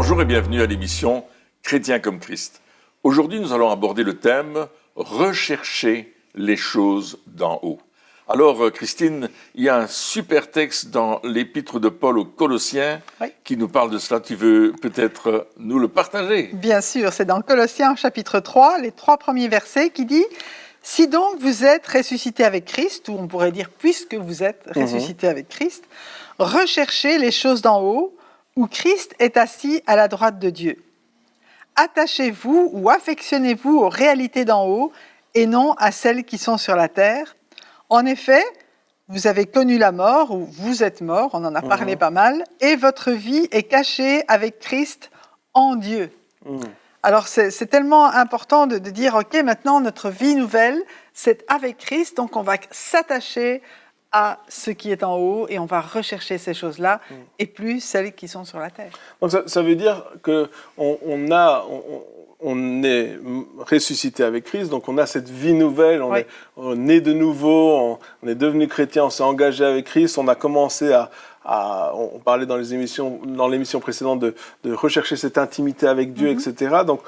Bonjour et bienvenue à l'émission Chrétien comme Christ. Aujourd'hui, nous allons aborder le thème « Rechercher les choses d'en haut ». Alors, Christine, il y a un super texte dans l'épître de Paul aux Colossiens qui nous parle de cela. Tu veux peut-être nous le partager? Bien sûr, c'est dans Colossiens chapitre 3, les 3 premiers versets qui dit « Si donc vous êtes ressuscité avec Christ », ou on pourrait dire « puisque vous êtes ressuscité avec Christ », recherchez les choses d'en haut, où Christ est assis à la droite de Dieu. Attachez-vous ou affectionnez-vous aux réalités d'en haut et non à celles qui sont sur la terre. En effet, vous avez connu la mort, ou vous êtes mort, on en a parlé pas mal, et votre vie est cachée avec Christ en Dieu. Alors c'est tellement important de dire, ok, maintenant notre vie nouvelle, c'est avec Christ, donc on va s'attacher à ce qui est en haut et on va rechercher ces choses-là et plus celles qui sont sur la terre. Donc ça veut dire qu'on est ressuscité avec Christ, donc on a cette vie nouvelle, on est né de nouveau, on est devenu chrétien, on s'est engagé avec Christ, on a commencé on parlait dans l'émission précédente de rechercher cette intimité avec Dieu, etc. Donc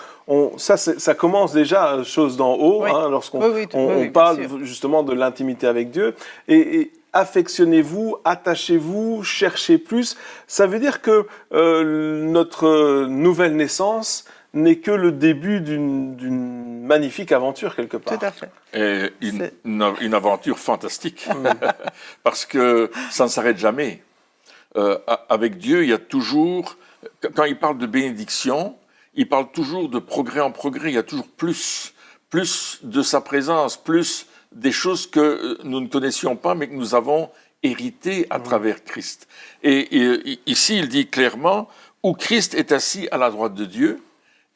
ça commence déjà chose d'en haut, lorsqu'on on parle justement de l'intimité avec Dieu. Et affectionnez-vous, attachez-vous, cherchez plus. Ça veut dire que notre nouvelle naissance n'est que le début d'une magnifique aventure quelque part. Tout à fait. Et une aventure fantastique, parce que ça ne s'arrête jamais. Avec Dieu, il y a toujours, quand il parle de bénédiction, il parle toujours de progrès en progrès, il y a toujours plus de sa présence, plus des choses que nous ne connaissions pas, mais que nous avons héritées à travers Christ. Et ici, il dit clairement, où Christ est assis à la droite de Dieu,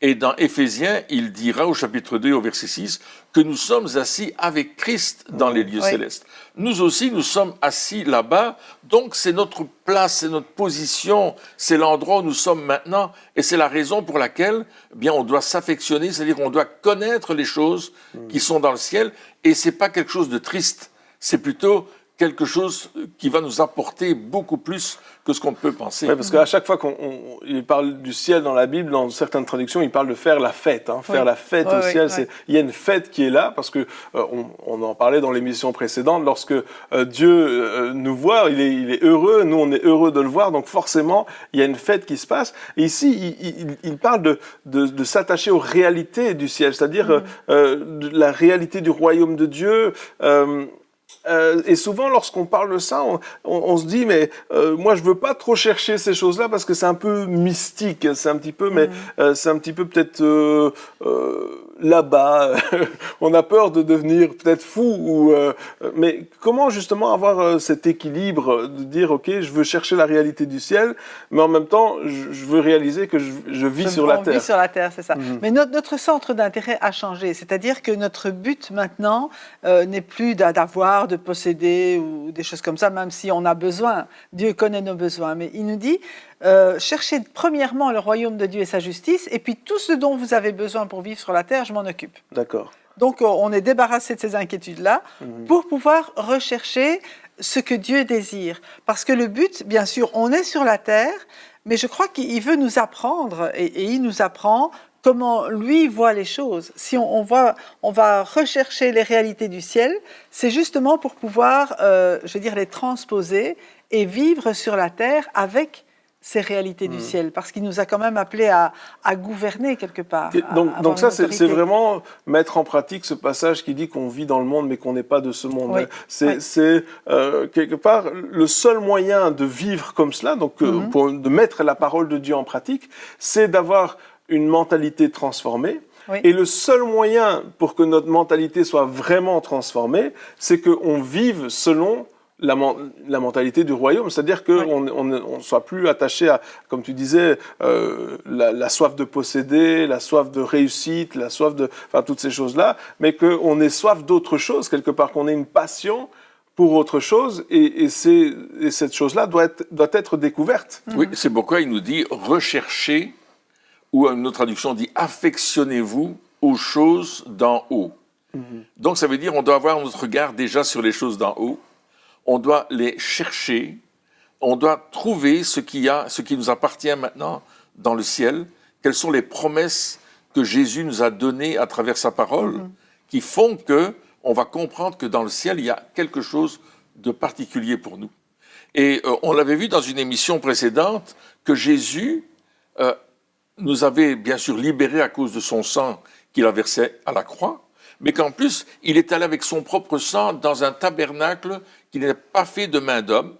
et dans Éphésiens, il dira au chapitre 2, au verset 6, que nous sommes assis avec Christ dans les lieux célestes. Nous aussi, nous sommes assis là-bas, donc c'est notre place, c'est notre position, c'est l'endroit où nous sommes maintenant, et c'est la raison pour laquelle on doit s'affectionner, c'est-à-dire qu'on doit connaître les choses qui sont dans le ciel, et c'est pas quelque chose de triste, c'est plutôt quelque chose qui va nous apporter beaucoup plus que ce qu'on peut penser. Oui, parce qu'à chaque fois qu'il parle du ciel dans la Bible, dans certaines traductions, il parle de faire la fête. Faire la fête au ciel, il y a une fête qui est là, parce que on en parlait dans l'émission précédente, lorsque Dieu nous voit, il est heureux, nous on est heureux de le voir, donc forcément, il y a une fête qui se passe. Et ici, il parle de s'attacher aux réalités du ciel, c'est-à-dire de la réalité du royaume de Dieu. Et souvent, lorsqu'on parle de ça, on se dit, mais moi, je veux pas trop chercher ces choses-là parce que c'est un peu mystique, c'est un petit peu, mais c'est un petit peu peut-être là-bas. On a peur de devenir peut-être fou. Mais comment justement avoir cet équilibre de dire, ok, je veux chercher la réalité du ciel, mais en même temps, je veux réaliser que je vis sur la terre. On vit sur la terre, c'est ça. Mais notre centre d'intérêt a changé, c'est-à-dire que notre but maintenant n'est plus d'avoir, de posséder ou des choses comme ça, même si on a besoin. Dieu connaît nos besoins, mais il nous dit cherchez premièrement le royaume de Dieu et sa justice, et puis tout ce dont vous avez besoin pour vivre sur la terre, je m'en occupe. D'accord. Donc on est débarrassé de ces inquiétudes-là pour pouvoir rechercher ce que Dieu désire. Parce que le but, bien sûr, on est sur la terre, mais je crois qu'il veut nous apprendre, et il nous apprend comment lui voit les choses. Si on va rechercher les réalités du ciel, c'est justement pour pouvoir, les transposer et vivre sur la terre avec ces réalités du ciel, parce qu'il nous a quand même appelés à gouverner quelque part. Donc ça, c'est vraiment mettre en pratique ce passage qui dit qu'on vit dans le monde, mais qu'on n'est pas de ce monde. Oui. C'est quelque part le seul moyen de vivre comme cela, donc de mettre la parole de Dieu en pratique, c'est d'avoir une mentalité transformée. Oui. Et le seul moyen pour que notre mentalité soit vraiment transformée, c'est qu'on vive selon la mentalité du royaume, c'est-à-dire qu'on ne soit plus attaché à, comme tu disais, la soif de posséder, la soif de réussite, la soif de, enfin toutes ces choses-là, mais qu'on ait soif d'autre chose, quelque part, qu'on ait une passion pour autre chose, et cette chose-là doit être découverte. Oui, c'est pourquoi il nous dit « recherchez », ou une autre traduction dit « affectionnez-vous aux choses d'en haut ». Donc ça veut dire qu'on doit avoir notre regard déjà sur les choses d'en haut, on doit les chercher, on doit trouver ce qui nous appartient maintenant dans le ciel, quelles sont les promesses que Jésus nous a données à travers sa parole, qui font que on va comprendre que dans le ciel, il y a quelque chose de particulier pour nous. Et on l'avait vu dans une émission précédente, que Jésus nous avait bien sûr libérés à cause de son sang qu'il a versé à la croix, mais qu'en plus, il est allé avec son propre sang dans un tabernacle qui n'est pas fait de main d'homme.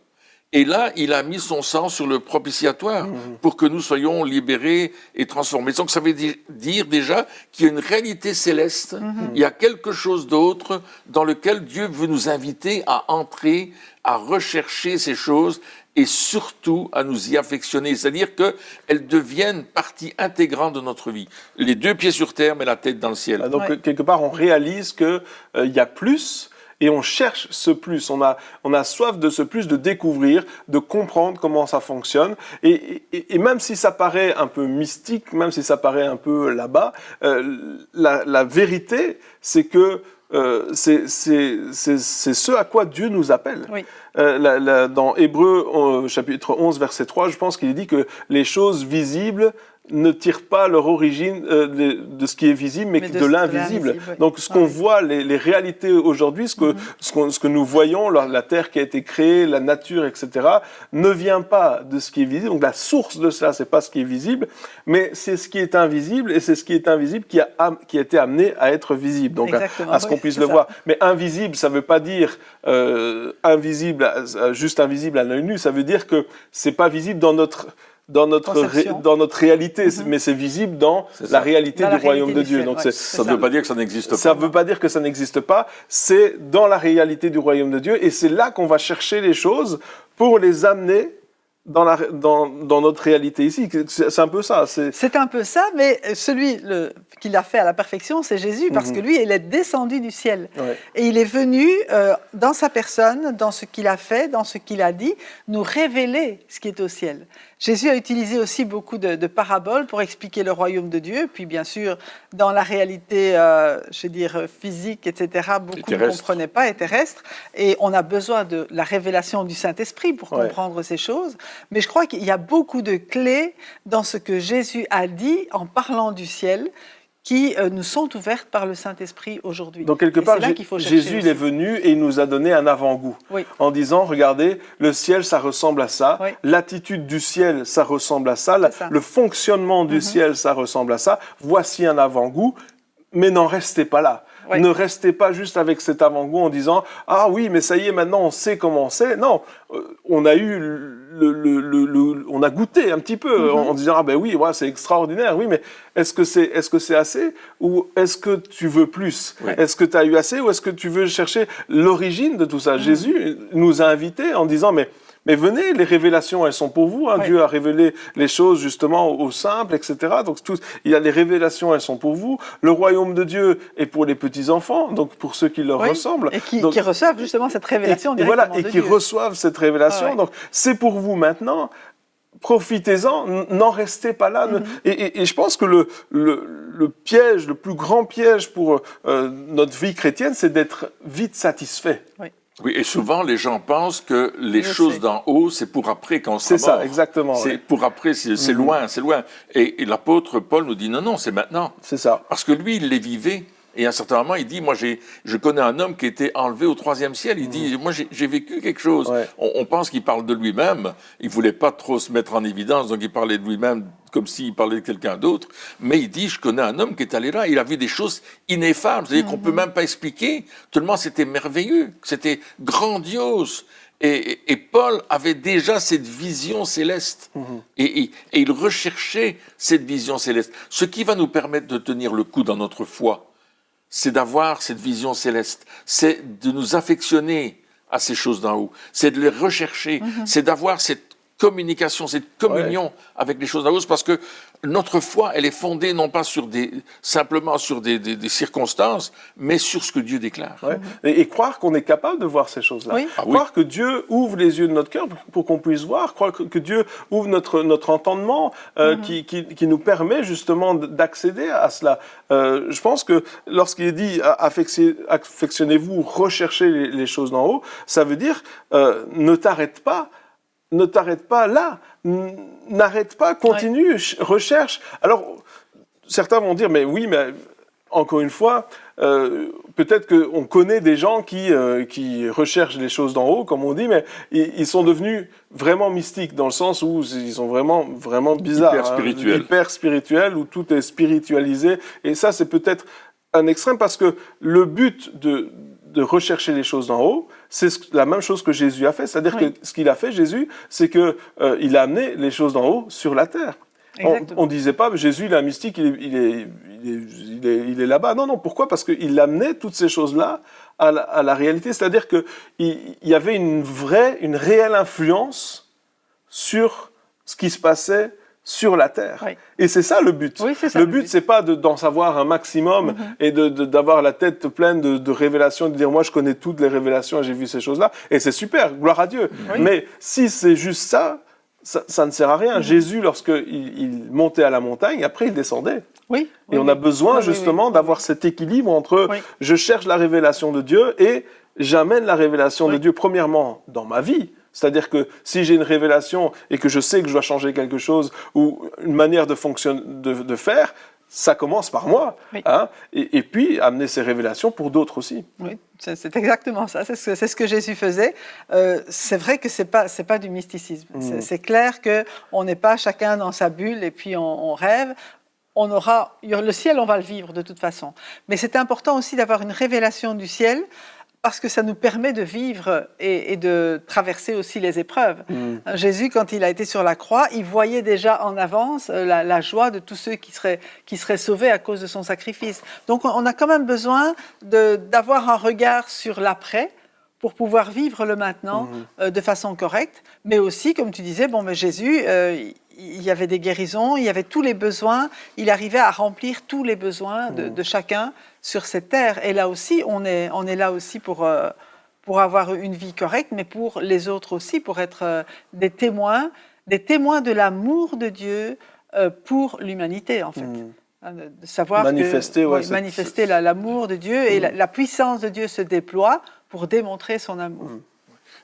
Et là, il a mis son sang sur le propitiatoire pour que nous soyons libérés et transformés. Donc ça veut dire déjà qu'il y a une réalité céleste, il y a quelque chose d'autre dans lequel Dieu veut nous inviter à entrer, à rechercher ces choses et surtout à nous y affectionner, c'est-à-dire qu'elles deviennent partie intégrante de notre vie. Les deux pieds sur terre, mais la tête dans le ciel. Donc, quelque part, on réalise qu'il y a plus, et on cherche ce plus. On a soif de ce plus, de découvrir, de comprendre comment ça fonctionne. Et même si ça paraît un peu mystique, même si ça paraît un peu là-bas, la vérité, c'est que c'est ce à quoi Dieu nous appelle. Oui. Dans Hébreux, chapitre 11, verset 3, je pense qu'il dit que les choses visibles ne tirent pas leur origine de ce qui est visible, mais de l'invisible. Oui. Donc, ce qu'on voit, les réalités aujourd'hui, ce que nous voyons, la terre qui a été créée, la nature, etc., ne vient pas de ce qui est visible. Donc, la source de cela, c'est pas ce qui est visible, mais c'est ce qui est invisible, et c'est ce qui est invisible qui a été amené à être visible. Donc, à ce qu'on puisse le voir. Mais invisible, ça veut pas dire invisible, juste invisible à l'œil nu. Ça veut dire que c'est pas visible dans notre réalité, mais c'est visible dans la réalité du royaume de Dieu. Donc ça ne veut pas dire que ça n'existe pas. Ça ne veut pas dire que ça n'existe pas, c'est dans la réalité du royaume de Dieu, et c'est là qu'on va chercher les choses pour les amener dans notre réalité ici. C'est un peu ça. C'est un peu ça, mais celui qui l'a fait à la perfection, c'est Jésus, parce que lui, il est descendu du ciel. Ouais. Et il est venu, dans sa personne, dans ce qu'il a fait, dans ce qu'il a dit, nous révéler ce qui est au ciel. Jésus a utilisé aussi beaucoup de paraboles pour expliquer le royaume de Dieu, puis bien sûr, dans la réalité, physique, etc., beaucoup ne comprenaient pas, et terrestre, et on a besoin de la révélation du Saint-Esprit pour comprendre ces choses, mais je crois qu'il y a beaucoup de clés dans ce que Jésus a dit en parlant du ciel, qui nous sont ouvertes par le Saint-Esprit aujourd'hui. Donc quelque part, Jésus il est venu et il nous a donné un avant-goût, en disant, regardez, le ciel, ça ressemble à ça, l'attitude du ciel, ça ressemble à ça, le fonctionnement du ciel, ça ressemble à ça, voici un avant-goût, mais n'en restez pas là. Oui. Ne restez pas juste avec cet avant-goût en disant « Ah oui, mais ça y est, maintenant on sait comment c'est. » Non, on a goûté un petit peu en disant « Ah ben oui, ouais, c'est extraordinaire. Oui, mais est-ce que c'est assez ou est-ce que tu veux plus ? Est-ce que tu as eu assez ou est-ce que tu veux chercher l'origine de tout ça ?» Jésus nous a invités en disant « Mais venez, les révélations, elles sont pour vous. Hein. Dieu a révélé les choses justement au simple, etc. Donc il y a les révélations, elles sont pour vous. Le royaume de Dieu est pour les petits enfants, donc pour ceux qui leur ressemblent. Et qui reçoivent justement cette révélation directement de Dieu. Et qui reçoivent cette révélation. Donc c'est pour vous maintenant. Profitez-en, n'en restez pas là. Et je pense que le piège, le plus grand piège pour notre vie chrétienne, c'est d'être vite satisfait. Oui, et souvent, les gens pensent que les choses d'en haut, c'est pour après quand on sera mort. C'est ça, exactement. C'est pour après, c'est loin, c'est loin. Et l'apôtre Paul nous dit, non, c'est maintenant. C'est ça. Parce que lui, il les vivait. Et à un certain moment, il dit, moi, je connais un homme qui était enlevé au 3e ciel. Il dit, moi, j'ai vécu quelque chose. Ouais. On pense qu'il parle de lui-même. Il voulait pas trop se mettre en évidence, donc il parlait de lui-même comme s'il parlait de quelqu'un d'autre. Mais il dit, je connais un homme qui est allé là. Il a vu des choses ineffables, c'est-à-dire qu'on peut même pas expliquer. Tellement c'était merveilleux, c'était grandiose. Et Paul avait déjà cette vision céleste. Et il recherchait cette vision céleste. Ce qui va nous permettre de tenir le coup dans notre foi, c'est d'avoir cette vision céleste, c'est de nous affectionner à ces choses d'en haut, c'est de les rechercher, c'est d'avoir cette communication, cette communion avec les choses d'en haut, parce que notre foi, elle est fondée non pas simplement sur des circonstances, mais sur ce que Dieu déclare. Ouais. Et croire qu'on est capable de voir ces choses-là. Oui. Croire que Dieu ouvre les yeux de notre cœur pour qu'on puisse voir, croire que Dieu ouvre notre entendement qui nous permet justement d'accéder à cela. Je pense que lorsqu'il est dit affectionnez-vous, recherchez les choses d'en haut, ça veut dire ne t'arrête pas ne t'arrête pas là, n'arrête pas, continue, recherche. Alors, certains vont dire, mais oui, mais encore une fois, peut-être qu'on connaît des gens qui recherchent les choses d'en haut, comme on dit, mais ils sont devenus vraiment mystiques, dans le sens où ils sont vraiment bizarres. Hyper spirituels, où tout est spiritualisé. Et ça, c'est peut-être un extrême, parce que le but de rechercher les choses d'en haut, c'est la même chose que Jésus a fait. C'est-à-dire que ce qu'il a fait, Jésus, c'est qu'il a amené les choses d'en haut sur la terre. On ne disait pas, Jésus, il est un mystique, il est là-bas. Non, pourquoi ? Parce qu'il amenait toutes ces choses-là à la réalité. C'est-à-dire qu'il y avait une réelle influence sur ce qui se passait sur la terre. Oui. Et c'est ça le but. Oui, c'est ça, le but, c'est pas d'en savoir un maximum et d'avoir la tête pleine de révélations, de dire moi je connais toutes les révélations et j'ai vu ces choses-là. Et c'est super, gloire à Dieu. Oui. Mais si c'est juste ça ne sert à rien. Jésus, lorsqu'il montait à la montagne, après il descendait. Oui. Et on a besoin justement d'avoir cet équilibre entre je cherche la révélation de Dieu et j'amène la révélation de Dieu premièrement dans ma vie. C'est-à-dire que si j'ai une révélation et que je sais que je dois changer quelque chose ou une manière de faire, ça commence par moi. Oui. Hein, et puis amener ces révélations pour d'autres aussi. Oui, c'est exactement ça. C'est ce que Jésus faisait. C'est vrai que c'est pas du mysticisme. C'est clair qu'on n'est pas chacun dans sa bulle et puis on rêve. Le ciel, on va le vivre de toute façon. Mais c'est important aussi d'avoir une révélation du ciel, parce que ça nous permet de vivre et de traverser aussi les épreuves. Jésus, quand il a été sur la croix, il voyait déjà en avance la joie de tous ceux qui seraient sauvés à cause de son sacrifice. Donc on a quand même besoin d'avoir un regard sur l'après pour pouvoir vivre le maintenant de façon correcte. Mais aussi, comme tu disais, Jésus, il y avait des guérisons, il y avait tous les besoins, il arrivait à remplir tous les besoins de chacun sur cette terre. Et là aussi, on est là aussi pour avoir une vie correcte, mais pour les autres aussi, pour être des témoins de l'amour de Dieu pour l'humanité, en fait. De savoir manifester l'amour de Dieu et la puissance de Dieu se déploie pour démontrer son amour.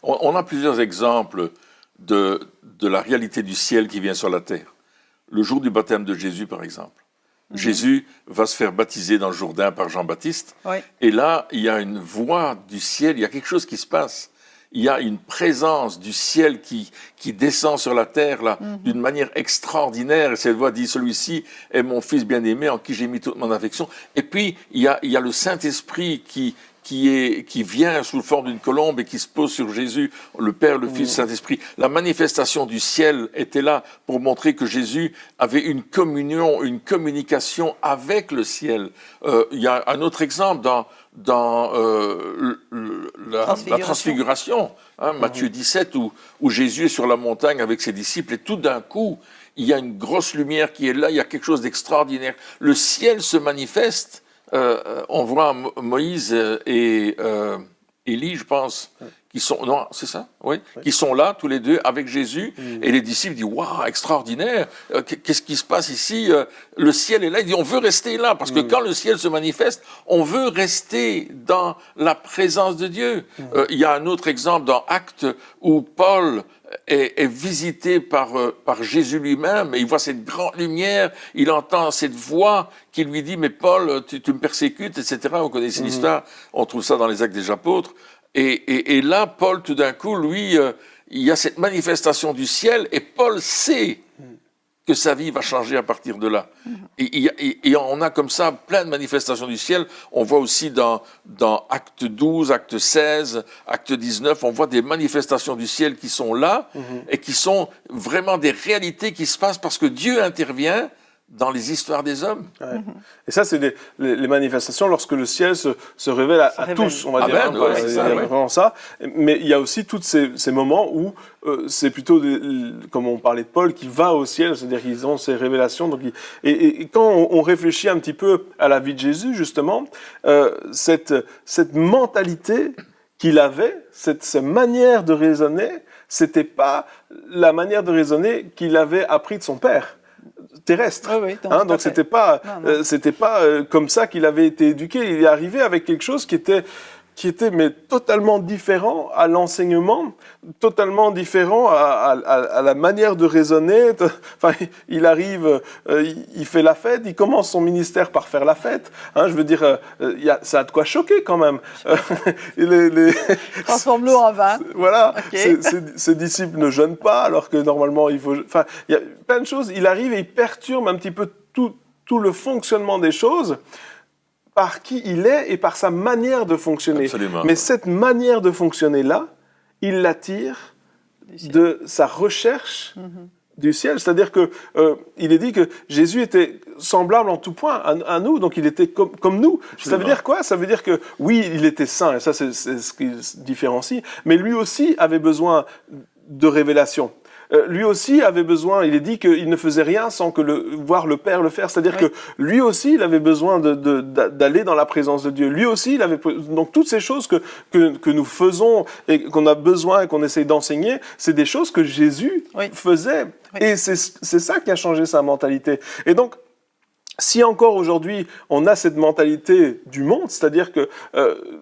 On a plusieurs exemples de la réalité du ciel qui vient sur la terre. Le jour du baptême de Jésus, par exemple. Jésus va se faire baptiser dans le Jourdain par Jean-Baptiste. Oui. Et là, il y a une voix du ciel, il y a quelque chose qui se passe. Il y a une présence du ciel qui descend sur la terre là, d'une manière extraordinaire. Et cette voix dit, celui-ci est mon fils bien-aimé en qui j'ai mis toute mon affection. Et puis, il y a le Saint-Esprit qui vient sous forme d'une colombe et qui se pose sur Jésus, le Père, le Fils, le Saint-Esprit. La manifestation du ciel était là pour montrer que Jésus avait une communion, une communication avec le ciel. Il y a un autre exemple dans la transfiguration, Matthieu 17, où Jésus est sur la montagne avec ses disciples et tout d'un coup, il y a une grosse lumière qui est là, il y a quelque chose d'extraordinaire. Le ciel se manifeste. On voit Moïse et Élie, je pense, qui sont, non, c'est ça, oui, qui sont là tous les deux avec Jésus, et les disciples disent, waouh, extraordinaire, qu'est-ce qui se passe ici? Le ciel est là, ils disent, on veut rester là, parce que quand le ciel se manifeste, on veut rester dans la présence de Dieu. Il y a un autre exemple dans Actes où Paul est visité par Jésus lui-même, et il voit cette grande lumière, il entend cette voix qui lui dit, mais Paul, tu me persécutes, etc. On connaît l'histoire, on trouve ça dans les Actes des Apôtres. Et là, Paul, tout d'un coup, lui, il y a cette manifestation du ciel, et Paul sait que sa vie va changer à partir de là. Et on a comme ça plein de manifestations du ciel. On voit aussi dans Acte 12, Acte 16, Acte 19, on voit des manifestations du ciel qui sont là, et qui sont vraiment des réalités qui se passent parce que Dieu intervient dans les histoires des hommes. Ouais. Et ça, c'est les manifestations lorsque le ciel se révèle à tous, on va dire. Il y a vraiment ça. Mais il y a aussi tous ces moments où c'est plutôt, comme on parlait de Paul, qui va au ciel, c'est-à-dire qu'ils ont ces révélations. Donc et quand on réfléchit un petit peu à la vie de Jésus, justement, cette mentalité qu'il avait, cette manière de raisonner, c'était pas la manière de raisonner qu'il avait appris de son père terrestre. Donc c'était pas comme ça qu'il avait été éduqué. Il est arrivé avec quelque chose qui était qui était mais totalement différent à l'enseignement, totalement différent à la manière de raisonner. Enfin, il arrive, il fait la fête, il commence son ministère par faire la fête. Hein, je veux dire, ça a de quoi choquer quand même. Transforme l'eau en vin. Voilà, Okay. ses disciples ne jeûnent pas alors que normalement il faut... Enfin, il y a plein de choses. Il arrive et il perturbe un petit peu tout le fonctionnement des choses par qui il est et par sa manière de fonctionner. Absolument. Mais cette manière de fonctionner-là, il l'attire de sa recherche du ciel. C'est-à-dire que il est dit que Jésus était semblable en tout point à nous, donc il était comme nous. Absolument. Ça veut dire quoi? Ça veut dire que oui, il était saint, et ça c'est ce qui se différencie, mais lui aussi avait besoin de révélation. Lui aussi avait besoin, il est dit qu'il ne faisait rien sans que voir le Père le faire. C'est-à-dire que lui aussi, il avait besoin d'aller dans la présence de Dieu. Lui aussi, il avait... Donc toutes ces choses que nous faisons et qu'on a besoin et qu'on essaye d'enseigner, c'est des choses que Jésus faisait. Oui. Et c'est ça qui a changé sa mentalité. Et donc, si encore aujourd'hui on a cette mentalité du monde, c'est-à-dire que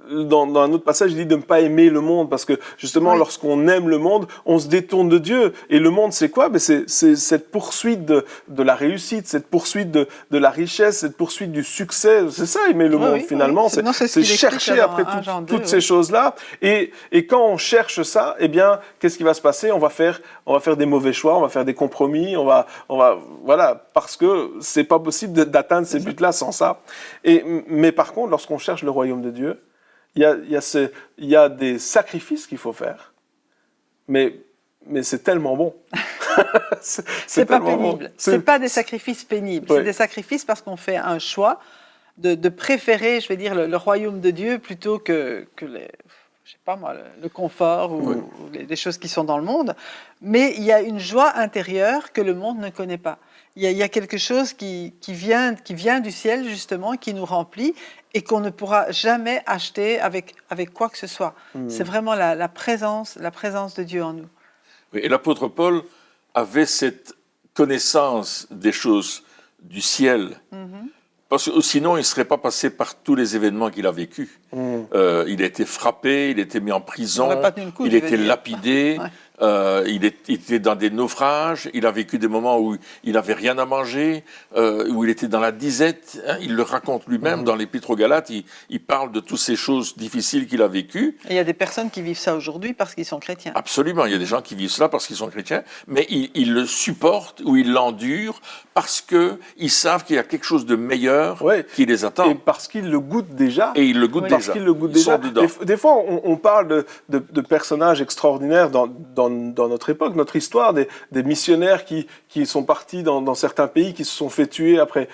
dans un autre passage il dit de ne pas aimer le monde, parce que justement lorsqu'on aime le monde, on se détourne de Dieu. Et le monde c'est quoi? C'est cette poursuite de la réussite, cette poursuite de la richesse, cette poursuite du succès. C'est ça aimer le monde finalement, c'est chercher après toutes ces choses-là. Et quand on cherche ça, eh bien qu'est-ce qui va se passer? On va faire des mauvais choix, on va faire des compromis, on va voilà, parce que c'est pas possible d'atteindre ces buts-là sans ça. Mais par contre, lorsqu'on cherche le royaume de Dieu, il y a des sacrifices qu'il faut faire. Mais c'est tellement bon. c'est pas pénible. Bon. C'est pas des sacrifices pénibles. C'est des sacrifices parce qu'on fait un choix de préférer, je vais dire, le royaume de Dieu plutôt que je sais pas moi, le confort ou les choses qui sont dans le monde. Mais il y a une joie intérieure que le monde ne connaît pas. Il y a quelque chose qui vient du ciel, justement, qui nous remplit et qu'on ne pourra jamais acheter avec quoi que ce soit. C'est vraiment la présence de Dieu en nous. Oui, et l'apôtre Paul avait cette connaissance des choses du ciel. Parce que sinon, il ne serait pas passé par tous les événements qu'il a vécus. Il a été frappé, il a été mis en prison, il a été lapidé. Il était dans des naufrages, il a vécu des moments où il n'avait rien à manger, où il était dans la disette. Hein, il le raconte lui-même dans l'Épître aux Galates, il parle de toutes ces choses difficiles qu'il a vécues. Et il y a des personnes qui vivent ça aujourd'hui parce qu'ils sont chrétiens. Absolument, il y a des gens qui vivent cela parce qu'ils sont chrétiens, mais ils le supportent ou ils l'endurent parce qu'ils savent qu'il y a quelque chose de meilleur qui les attend. Et parce qu'ils le goûtent déjà. Et ils le goûtent déjà. Parce qu'ils le goûtent déjà. Des fois, on parle de personnages extraordinaires dans notre époque, notre histoire, des missionnaires qui sont partis dans certains pays, qui se sont fait tuer après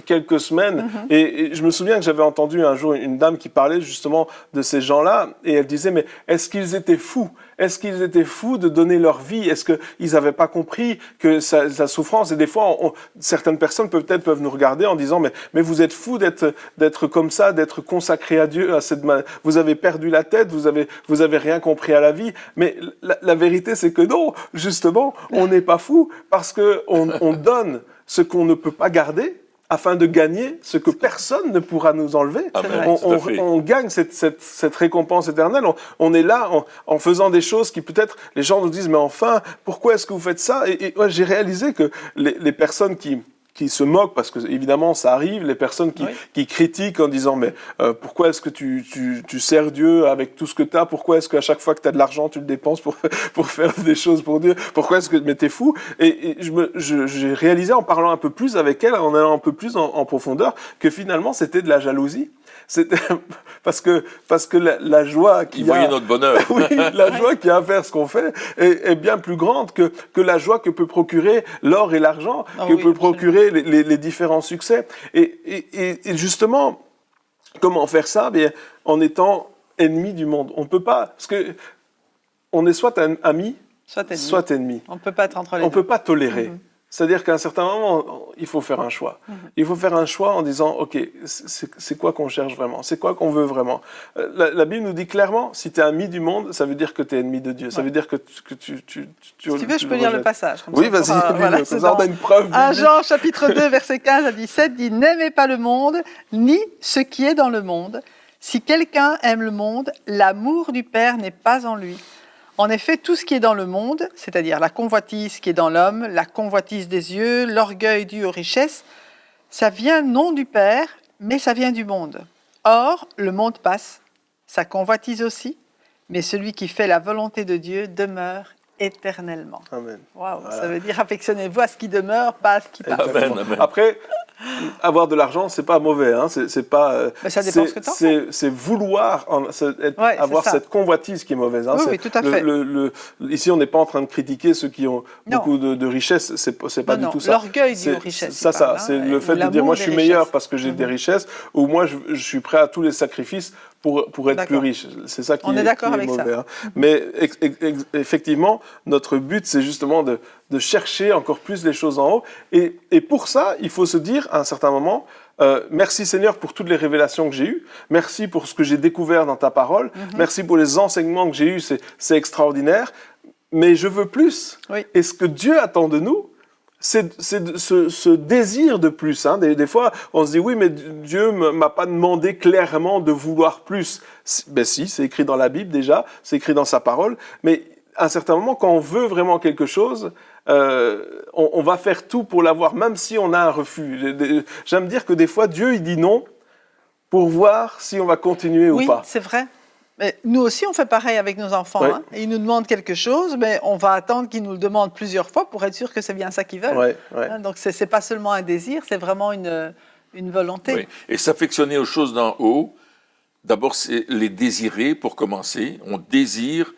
quelques semaines. Et je me souviens que j'avais entendu un jour une dame qui parlait justement de ces gens-là, et elle disait, mais est-ce qu'ils étaient fous? Est-ce qu'ils étaient fous de donner leur vie? Est-ce qu'ils n'avaient pas compris que sa souffrance? Et des fois, certaines personnes peut-être peuvent nous regarder en disant, mais vous êtes fous d'être comme ça, d'être consacré à Dieu, vous avez perdu la tête, vous avez rien compris à la vie. Mais la vérité, c'est que non, justement, on n'est pas fous parce que on donne ce qu'on ne peut pas garder afin de gagner ce que personne ne pourra nous enlever. On gagne cette récompense éternelle. On est là en faisant des choses qui peut-être les gens nous disent, mais enfin, pourquoi est-ce que vous faites ça? Et j'ai réalisé que les personnes qui se moquent, parce que évidemment ça arrive, les personnes qui critiquent en disant mais pourquoi est-ce que tu sers Dieu avec tout ce que tu as, pourquoi est-ce qu'à chaque fois que tu as de l'argent tu le dépenses pour faire des choses pour Dieu, pourquoi est-ce que mais t'es fou? Et j'ai réalisé en parlant un peu plus avec elle, en allant un peu plus en profondeur, que finalement c'était de la jalousie. C'était parce que la joie qui voyait notre bonheur. Oui, la joie qui a à faire ce qu'on fait est bien plus grande que la joie que peut procurer l'or et l'argent, peut procurer les différents succès. Et justement, comment faire ça? Bien, en étant ennemi du monde. On peut pas, parce que on est soit ami, soit ennemi. On ne peut pas être entre les deux. On ne peut pas tolérer. C'est-à-dire qu'à un certain moment, il faut faire un choix. Il faut faire un choix en disant, OK, c'est quoi qu'on cherche vraiment? C'est quoi qu'on veut vraiment? La Bible nous dit clairement, si tu es ami du monde, ça veut dire que tu es ennemi de Dieu. Ça veut dire que tu si tu veux, je peux lire le passage. Oui, vas-y, voilà, comme ça on a une preuve. 1 Jean, chapitre 2, versets 15 à 17, dit « N'aimez pas le monde, ni ce qui est dans le monde. Si quelqu'un aime le monde, l'amour du Père n'est pas en lui. En effet, tout ce qui est dans le monde, c'est-à-dire la convoitise qui est dans l'homme, la convoitise des yeux, l'orgueil dû aux richesses, ça vient non du Père, mais ça vient du monde. Or, le monde passe, sa convoitise aussi, mais celui qui fait la volonté de Dieu demeure éternellement. Amen. Waouh, Voilà. ça veut dire affectionnez-vous à ce qui demeure, pas à ce qui passe. Amen, amen. Après, avoir de l'argent, c'est pas mauvais. Hein. C'est pas. Mais ça dépend ce que t'en fais. C'est vouloir avoir ça. cette convoitise qui est mauvaise. Hein. Oui, C'est oui, tout à fait. Ici, on n'est pas en train de critiquer ceux qui ont Non. beaucoup de richesses. C'est pas Non, du tout ça. l'orgueil dû C'est- aux richesses. Ça, il parle, c'est hein, le ou fait de dire l'amour moi je des suis meilleur richesses. parce que j'ai des richesses, ou moi je suis prêt à tous les sacrifices pour être plus D'accord. riche. C'est ça qui On est d'accord qui avec ça. mauvais. Hein. Mais effectivement, notre but c'est justement de chercher encore plus les choses en haut. Et pour ça, il faut se dire à un certain moment, merci Seigneur pour toutes les révélations que j'ai eues, merci pour ce que j'ai découvert dans ta parole, merci pour les enseignements que j'ai eus, c'est extraordinaire, mais je veux plus. Oui. Et ce que Dieu attend de nous, c'est ce désir de plus. Hein. Des fois, on se dit, oui, mais Dieu ne m'a pas demandé clairement de vouloir plus. Ben si, c'est écrit dans la Bible déjà, c'est écrit dans sa parole, mais à un certain moment, quand on veut vraiment quelque chose, on va faire tout pour l'avoir, même si on a un refus. J'aime dire que des fois, Dieu, il dit non pour voir si on va continuer ou Oui, pas. c'est vrai. Mais nous aussi, on fait pareil avec nos enfants. Ouais. Hein. Ils nous demandent quelque chose, mais on va attendre qu'ils nous le demandent plusieurs fois pour être sûr que c'est bien ça qu'ils veulent. Ouais. Hein, donc, ce n'est pas seulement un désir, c'est vraiment une volonté. Oui. Et s'affectionner aux choses d'en haut, d'abord, c'est les désirer pour commencer. On désire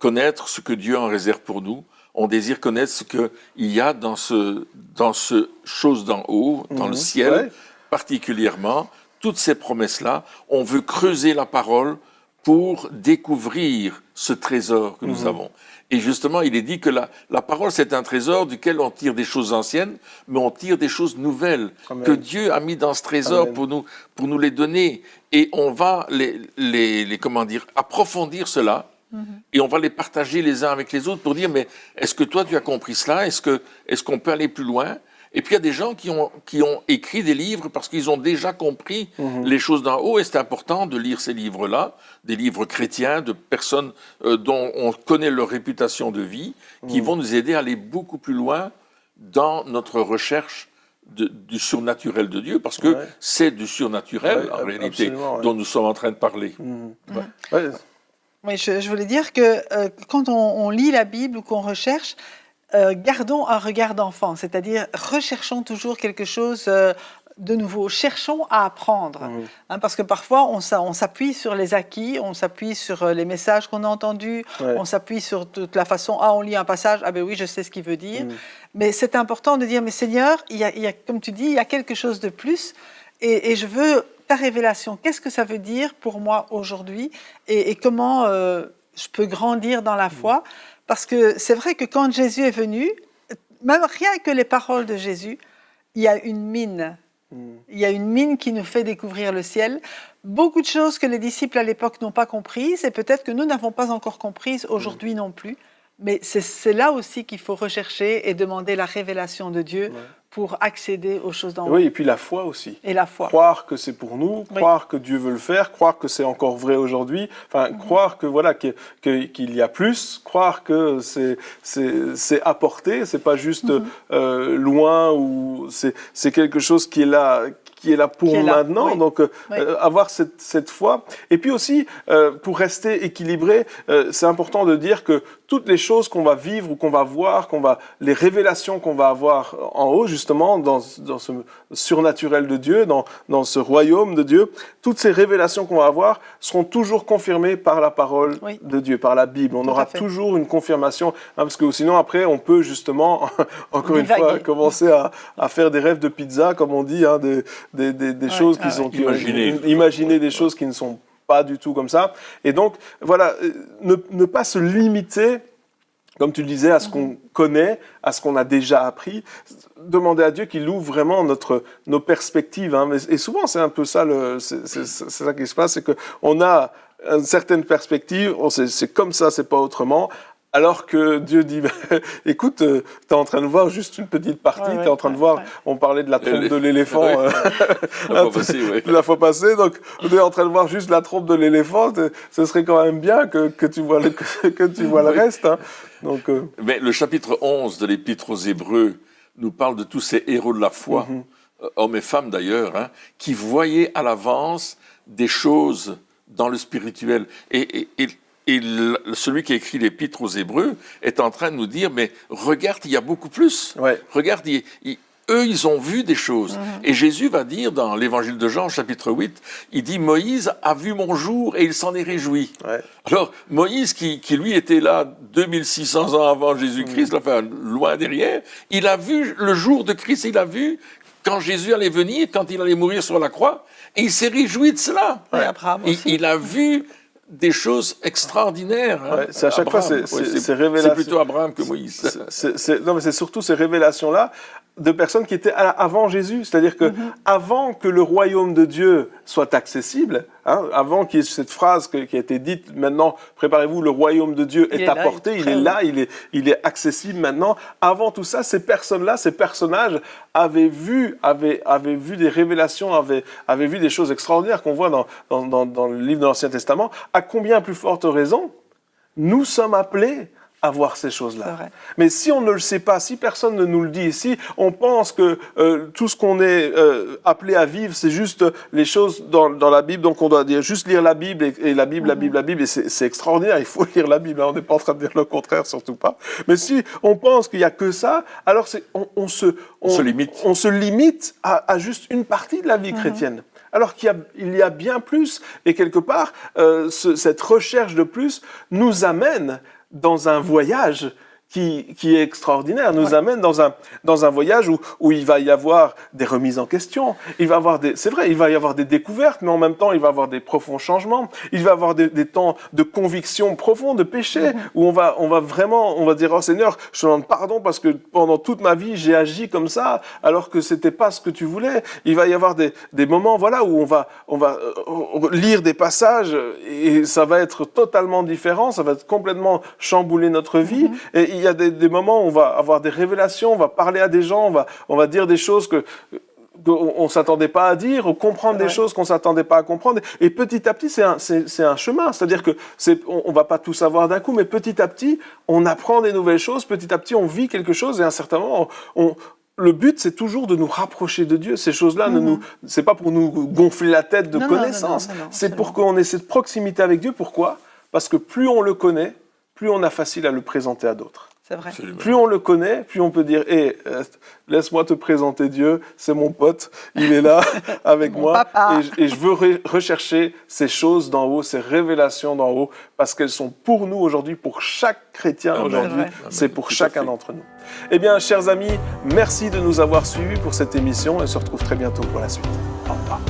connaître ce que Dieu en réserve pour nous. On désire connaître ce qu'il y a dans ce chose d'en haut, dans le ciel, Ouais. particulièrement. Toutes ces promesses-là, on veut creuser la parole pour découvrir ce trésor que nous avons. Et justement, il est dit que la parole, c'est un trésor duquel on tire des choses anciennes, mais on tire des choses nouvelles, Amen. que Dieu a mis dans ce trésor Amen. pour nous les donner. Et on va approfondir cela, et on va les partager les uns avec les autres pour dire, mais est-ce que toi, tu as compris cela? Est-ce qu'on peut aller plus loin? Et puis il y a des gens qui ont écrit des livres parce qu'ils ont déjà compris les choses d'en haut, et c'est important de lire ces livres-là, des livres chrétiens, de personnes dont on connaît leur réputation de vie, qui vont nous aider à aller beaucoup plus loin dans notre recherche du surnaturel de Dieu, parce que Ouais. c'est du surnaturel, Ouais, en réalité, absolument, ouais. dont nous sommes en train de parler. Ouais. Oui, je voulais dire que quand on lit la Bible ou qu'on recherche, gardons un regard d'enfant, c'est-à-dire recherchons toujours quelque chose de nouveau, cherchons à apprendre. Hein, parce que parfois on s'appuie sur les acquis, on s'appuie sur les messages qu'on a entendus, Ouais. on s'appuie sur toute la façon, on lit un passage, ah ben oui, je sais ce qu'il veut dire. Mais c'est important de dire, mais Seigneur, il y a, comme tu dis, il y a quelque chose de plus, et je veux ta révélation. Qu'est-ce que ça veut dire pour moi aujourd'hui, et comment je peux grandir dans la foi? Parce que c'est vrai que quand Jésus est venu, même rien que les paroles de Jésus, il y a une mine. Il y a une mine qui nous fait découvrir le ciel. Beaucoup de choses que les disciples à l'époque n'ont pas comprises, et peut-être que nous n'avons pas encore comprises aujourd'hui non plus. Mais c'est là aussi qu'il faut rechercher et demander la révélation de Dieu pour accéder aux choses d'en haut. Oui, et puis la foi aussi. Et la foi. Croire que c'est pour nous, croire que Dieu veut le faire, croire que c'est encore vrai aujourd'hui, enfin, croire que voilà qu'il y a plus, croire que c'est apporté, c'est pas juste loin, ou c'est quelque chose qui est là pour Qui est là, maintenant. oui. Donc Oui. avoir cette foi. Et puis aussi, pour rester équilibré, c'est important de dire que toutes les choses qu'on va vivre ou qu'on va voir, les révélations qu'on va avoir en haut, justement, dans ce surnaturel de Dieu, dans ce royaume de Dieu, toutes ces révélations qu'on va avoir seront toujours confirmées par la parole Oui. de Dieu, par la Bible. On Tout à aura fait. toujours une confirmation, hein, parce que sinon, après, on peut justement, encore une fois, Divaguer. commencer à faire des rêves de pizza, comme on dit, hein, des choses qui sont... Imaginer des choses qui ne sont pas du tout comme ça. Et donc, voilà, ne pas se limiter, comme tu le disais, à ce qu'on connaît, à ce qu'on a déjà appris. Demander à Dieu qu'il ouvre vraiment nos perspectives. Hein. Et souvent, c'est un peu ça, c'est ça qui se passe, c'est qu'on a une certaine perspective, c'est comme ça, c'est pas autrement. alors que Dieu dit, écoute, tu es en train de voir juste une petite partie, tu es en train de voir, on parlait de la trompe de l'éléphant la fois passée, donc on est en train de voir juste la trompe de l'éléphant, ce serait quand même bien que tu vois le reste. Hein. Donc, Mais le chapitre 11 de l'Épître aux Hébreux nous parle de tous ces héros de la foi, hommes et femmes d'ailleurs, hein, qui voyaient à l'avance des choses dans le spirituel. Et celui qui a écrit l'Épître aux Hébreux est en train de nous dire, mais regarde, il y a beaucoup plus. Ouais. Regarde, eux, ils ont vu des choses. Et Jésus va dire dans l'Évangile de Jean, chapitre 8, il dit, Moïse a vu mon jour et il s'en est réjoui. Ouais. Alors, Moïse, qui lui était là 2600 ans avant Jésus-Christ, enfin, loin derrière, il a vu le jour de Christ, il a vu quand Jésus allait venir, quand il allait mourir sur la croix, et il s'est réjoui de cela. Ouais, Abraham aussi. Il a vu des choses extraordinaires. Hein. Ouais, c'est à chaque Abraham, fois, ces révélations. C'est plutôt Abraham que Moïse. Non, mais c'est surtout ces révélations-là de personnes qui étaient avant Jésus. C'est-à-dire que avant que le royaume de Dieu soit accessible, hein, avant qu'il y ait cette phrase qui a été dite, maintenant, préparez-vous, le royaume de Dieu est à portée, il est là, il est accessible maintenant. Avant tout ça, ces personnes-là, ces personnages avaient vu des révélations, avaient vu des choses extraordinaires qu'on voit dans le livre de l'Ancien Testament. À combien plus forte raison, nous sommes appelés à voir ces choses-là. Mais si on ne le sait pas, si personne ne nous le dit, si on pense que tout ce qu'on est appelé à vivre, c'est juste les choses dans la Bible, donc on doit juste lire la Bible et la Bible, la Bible, et c'est extraordinaire, il faut lire la Bible, hein, on n'est pas en train de dire le contraire, surtout pas. Mais si on pense qu'il n'y a que ça, alors on se limite à juste une partie de la vie chrétienne. Alors qu'il y a bien plus, et quelque part, cette recherche de plus nous amène dans un voyage qui est extraordinaire, nous amène dans un voyage où il va y avoir des remises en question, c'est vrai, il va y avoir des découvertes, mais en même temps, il va y avoir des profonds changements, il va y avoir des temps de conviction profonde, de péché, où on va dire, oh Seigneur, je te demande pardon parce que pendant toute ma vie, j'ai agi comme ça, alors que c'était pas ce que tu voulais. Il va y avoir des moments, voilà, où on va lire des passages, et ça va être totalement différent, ça va complètement chambouler notre vie, et il y a des moments où on va avoir des révélations, on va parler à des gens, on va dire des choses qu'on ne s'attendait pas à dire, ou comprendre des choses qu'on ne s'attendait pas à comprendre. Et petit à petit, c'est un chemin. C'est-à-dire qu'on ne va pas tout savoir d'un coup, mais petit à petit, on apprend des nouvelles choses, petit à petit, on vit quelque chose, et à un certain moment, le but, c'est toujours de nous rapprocher de Dieu. Ces choses-là, c'est pas pour nous gonfler la tête de connaissances, c'est pour qu'on ait cette proximité avec Dieu. Pourquoi ? Parce que plus on le connaît, plus on a facile à le présenter à d'autres. C'est vrai. Plus on le connaît, plus on peut dire laisse-moi te présenter Dieu, c'est mon pote, il est là avec moi. Et je veux rechercher ces choses d'en haut, ces révélations d'en haut, parce qu'elles sont pour nous aujourd'hui, pour chaque chrétien aujourd'hui, c'est pour chacun d'entre nous. Eh bien, chers amis, merci de nous avoir suivis pour cette émission et on se retrouve très bientôt pour la suite. Au revoir.